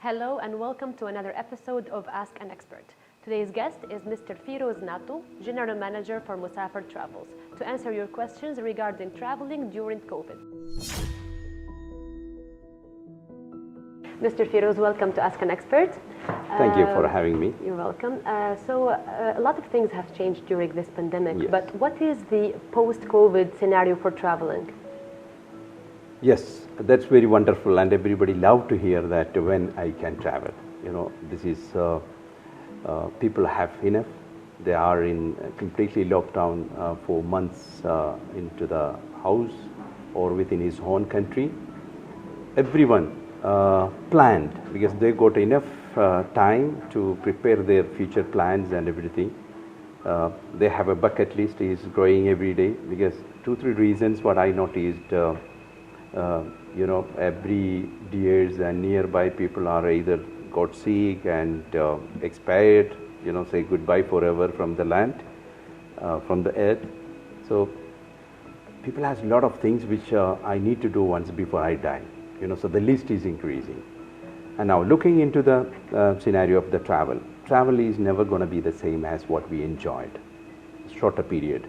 Hello and welcome to another episode of Ask an Expert. Today's guest is Mr. 𝐅𝐢𝐫 𝐍𝐚𝐭𝐭𝐮, General Manager for Mosafer Travels, to answer your questions regarding traveling during COVID. Mr. 𝐅𝐢𝐫, welcome to Ask an Expert. Thank you for having me. You're welcome. A lot of things have changed during this pandemic, Yes. but what is the post-COVID scenario for traveling? Yes, that's very wonderful, and everybody love to hear that when I can travel. You know, this is people have enough. They are in completely lockdown for months into the house or within his own country. Everyone planned because they got enough time to prepare their future plans and everything. They have a bucket list is growing every day because 2-3 reasons what I noticed. Every years and nearby people are either got sick and expired, say goodbye forever from the land, from the earth. So people has a lot of things which I need to do once before I die, so the list is increasing. And now looking into the scenario of the travel is never going to be the same as what we enjoyed, shorter period.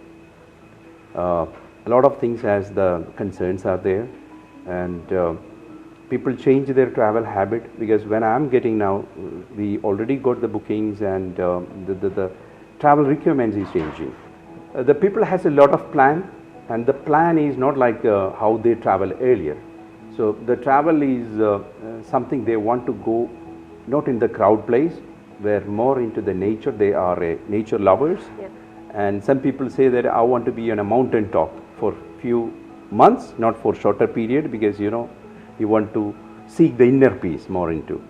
A lot of things as the concerns are there. And people change their travel habit because when I'm getting now, we already got the bookings and the travel requirements is changing. The people has a lot of plan, and the plan is not like how they travel earlier. So the travel is something they want to go not in the crowd place, where more into the nature. They are nature lovers. Yeah. And some people say that I want to be on a mountain top for few months, not for shorter period, because you want to seek the inner peace more into.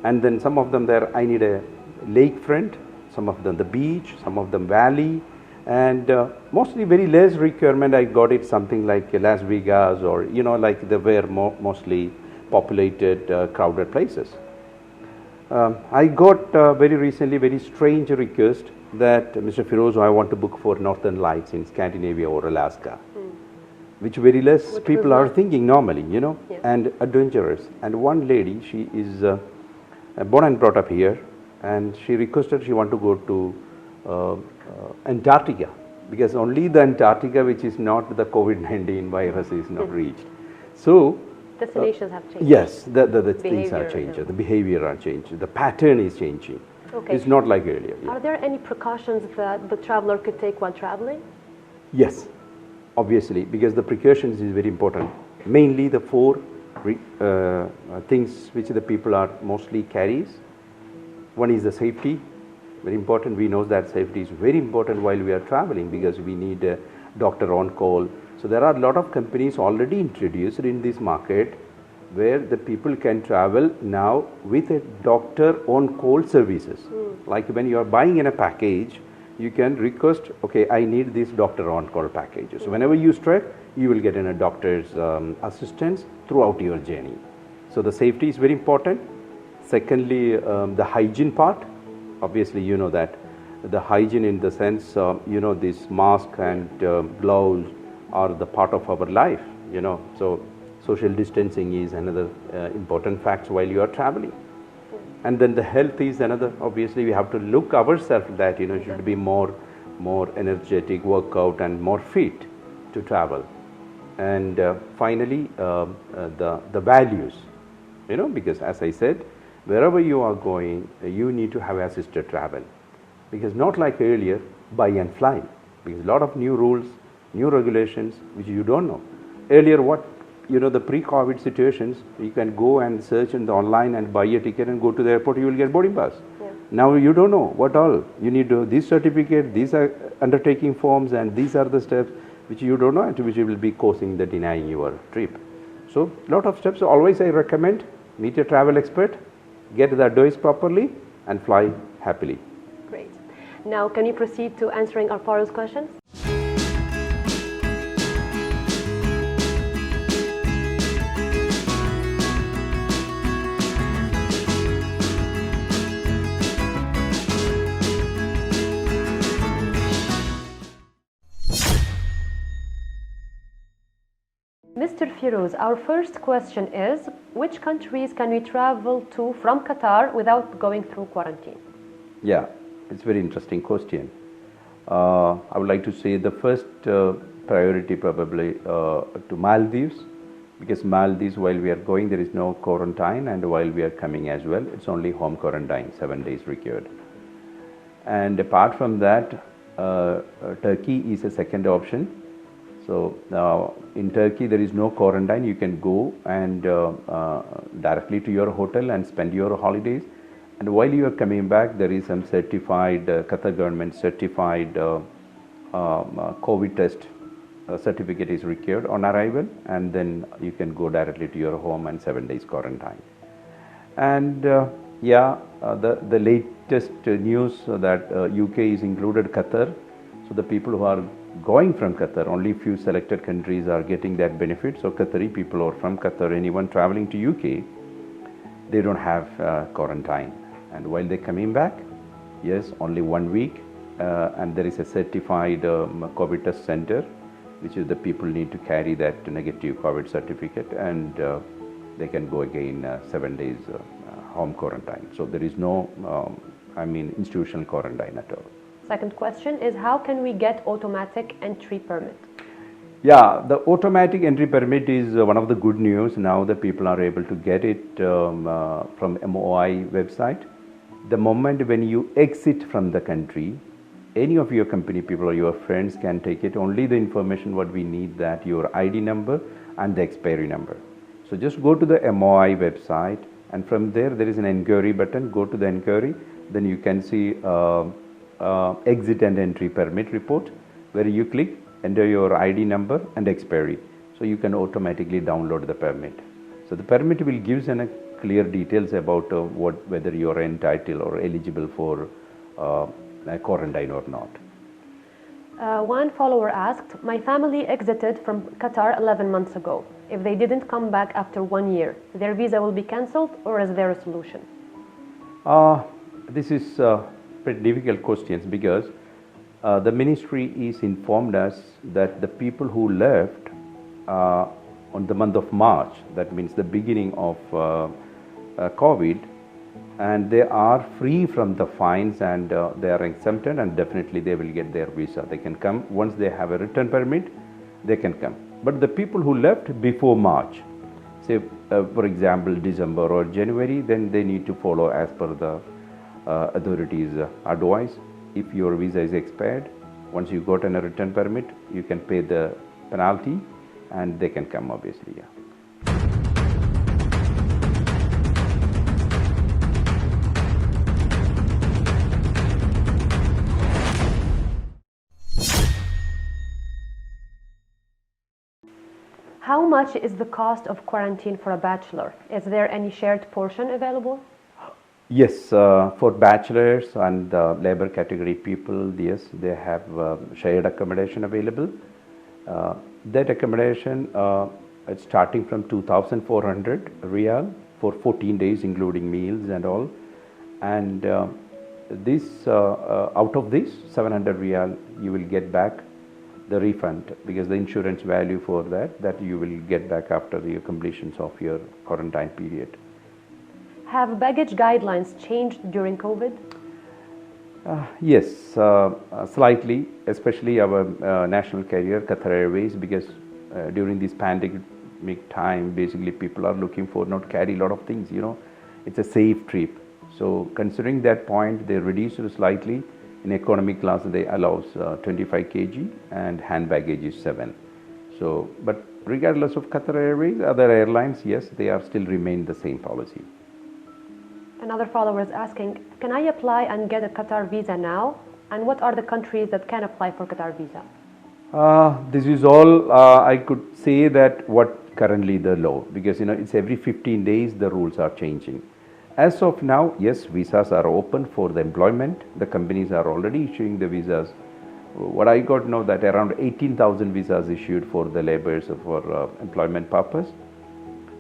And then some of them there, I need a lakefront, some of them the beach, some of them valley, and mostly very less requirement. I got it something like Las Vegas or like they were mostly populated, crowded places. I got very recently very strange request that Mr. 𝐅𝐢𝐫, I want to book for Northern Lights in Scandinavia or Alaska. Which very less people are thinking normally, Yeah. and adventurous. And one lady, she is born and brought up here, and she requested she want to go to Antarctica, because only the Antarctica which is not the COVID-19 virus is not reached. So Destinations have changed. yes, the things are Behavior, changed, yeah. the behavior are changed, the pattern is changing. Okay. It's not like earlier. Yeah. Are there any precautions that the traveler could take while traveling? Yes, obviously, because the precautions is very important. Mainly the 4 things which the people are mostly carries. One is the safety, very important. We know that safety is very important while we are traveling because we need a doctor on call. So there are a lot of companies already introduced in this market where the people can travel now with a doctor on call services. Like when you are buying in a package, you can request, okay, I need this doctor on call package. So whenever you strike, you will get in a doctor's assistance throughout your journey. So the safety is very important. Secondly, the hygiene part. Obviously, you know that the hygiene in the sense, this mask and gloves are the part of our life, So social distancing is another important fact while you are traveling. And then the health is another. Obviously, we have to look ourselves that should be more energetic, workout, and more fit to travel. And finally, the values, because as I said, wherever you are going, you need to have assisted travel, because not like earlier, buy and fly. Because a lot of new rules, new regulations, which you don't know. Earlier, what? The pre-COVID situations, you can go and search in the online and buy a ticket and go to the airport, you will get boarding pass. Yeah. Now you don't know what all. You need this certificate, these are undertaking forms, and these are the steps which you don't know and which will be causing the denying your trip. So lot of steps. Always I recommend, meet a travel expert, get the advice properly and fly happily. Great. Now can you proceed to answering our 𝐅𝐢𝐫's questions? Mr. Firoz, our first question is, which countries can we travel to from Qatar without going through quarantine? Yeah, it's a very interesting question. I would like to say the first priority probably to Maldives, because Maldives, while we are going, there is no quarantine, and while we are coming as well, it's only home quarantine, 7 days required. And apart from that, Turkey is a second option. So in Turkey, there is no quarantine. You can go and directly to your hotel and spend your holidays. And while you are coming back, there is some certified, Qatar government certified COVID test certificate is required on arrival, and then you can go directly to your home and 7 days quarantine. And the latest news that UK is included Qatar. So the people who are going from Qatar, only few selected countries are getting that benefit. So Qatari people or from Qatar, anyone traveling to UK, they don't have quarantine. And while they're coming back, yes, only 1 week, and there is a certified COVID test center, which is the people need to carry that negative COVID certificate, and they can go again 7 days home quarantine. So there is no, institutional quarantine at all. Second question is, how can we get automatic entry permit? Yeah, the automatic entry permit is one of the good news. Now the people are able to get it from MOI website. The moment when you exit from the country, any of your company people or your friends can take it. Only the information what we need, that your ID number and the expiry number. So just go to the MOI website, and from there is an enquiry button. Go to the enquiry, then you can see exit and entry permit report, where you click, enter your ID number and expiry. So you can automatically download the permit. So the permit will give you clear details about whether you are entitled or eligible for quarantine or not. One follower asked, my family exited from Qatar 11 months ago. If they didn't come back after 1 year, their visa will be cancelled, or is there a solution? This is pretty difficult questions, because the ministry is informed us that the people who left on the month of March, that means the beginning of COVID, and they are free from the fines, and they are exempted, and definitely they will get their visa. They can come once they have a return permit, they can come. But the people who left before March, say for example December or January, then they need to follow as per the authorities' advice. If your visa is expired, once you got a return permit, you can pay the penalty, and they can come, obviously. Yeah. How much is the cost of quarantine for a bachelor? Is there any shared portion available? Yes, for bachelors and labor category people, yes, they have shared accommodation available. That accommodation, it's starting from 2,400 riyal for 14 days, including meals and all. And this, out of this 700 riyal, you will get back the refund, because the insurance value for that you will get back after the completion of your quarantine period. Have baggage guidelines changed during COVID? Yes, slightly, especially our national carrier, Qatar Airways, because during this pandemic time, basically people are looking for not carry a lot of things, it's a safe trip. So considering that point, they reduced it slightly. In economy class, they allows 25 kg and hand baggage is 7. So, but regardless of Qatar Airways, other airlines, yes, they are still remain the same policy. Another follower is asking, can I apply and get a Qatar visa now? And what are the countries that can apply for Qatar visa? This is all I could say that what currently the law, because it's every 15 days the rules are changing. As of now, yes, visas are open for the employment. The companies are already issuing the visas. What I got know that around 18,000 visas issued for the laborers for employment purpose.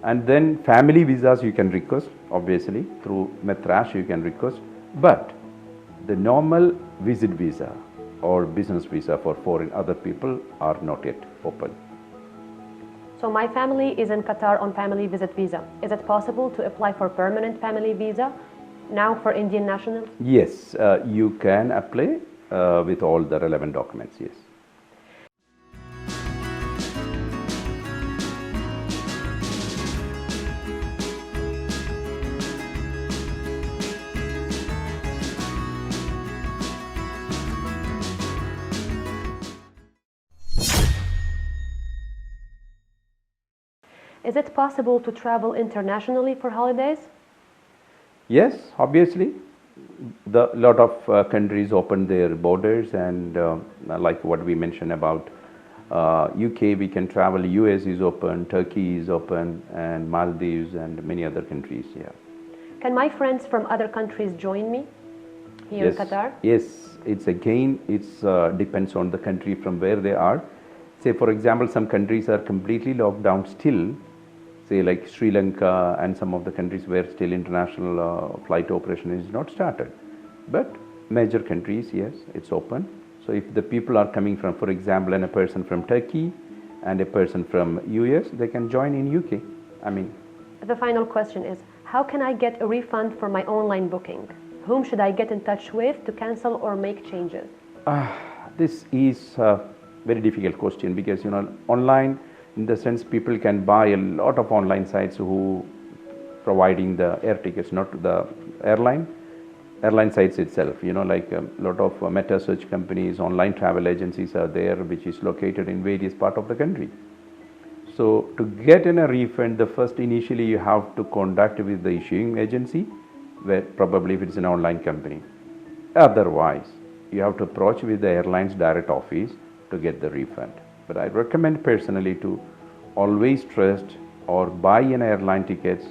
And then family visas you can request, obviously through Metrash you can request, but the normal visit visa or business visa for foreign other people are not yet open. So my family is in Qatar on family visit visa. Is it possible to apply for permanent family visa now for Indian nationals? Yes, you can apply with all the relevant documents, yes. Is it possible to travel internationally for holidays? Yes, obviously. The lot of countries open their borders, and like what we mentioned about UK, we can travel. US is open, Turkey is open, and Maldives and many other countries. Yeah. Can my friends from other countries join me here in Qatar? Yes, it's depends on the country from where they are. Say for example, some countries are completely locked down still. Say like Sri Lanka and some of the countries where still international flight operation is not started. But major countries, yes, it's open. So if the people are coming from, for example, and a person from Turkey and a person from US, they can join in UK. I mean. The final question is, how can I get a refund for my online booking? Whom should I get in touch with to cancel or make changes? This is a very difficult question because, online, in the sense people can buy a lot of online sites who providing the air tickets, not the airline sites itself, like a lot of meta search companies, online travel agencies are there, which is located in various parts of the country. So to get in a refund, the first initially you have to contact with the issuing agency, where probably if it's an online company. Otherwise, you have to approach with the airline's direct office to get the refund. But I recommend personally to always trust or buy an airline tickets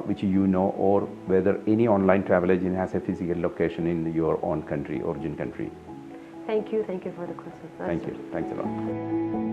which or whether any online travel agent has a physical location in your own country, origin country. Thank you for the question. Thank you. Thanks a lot.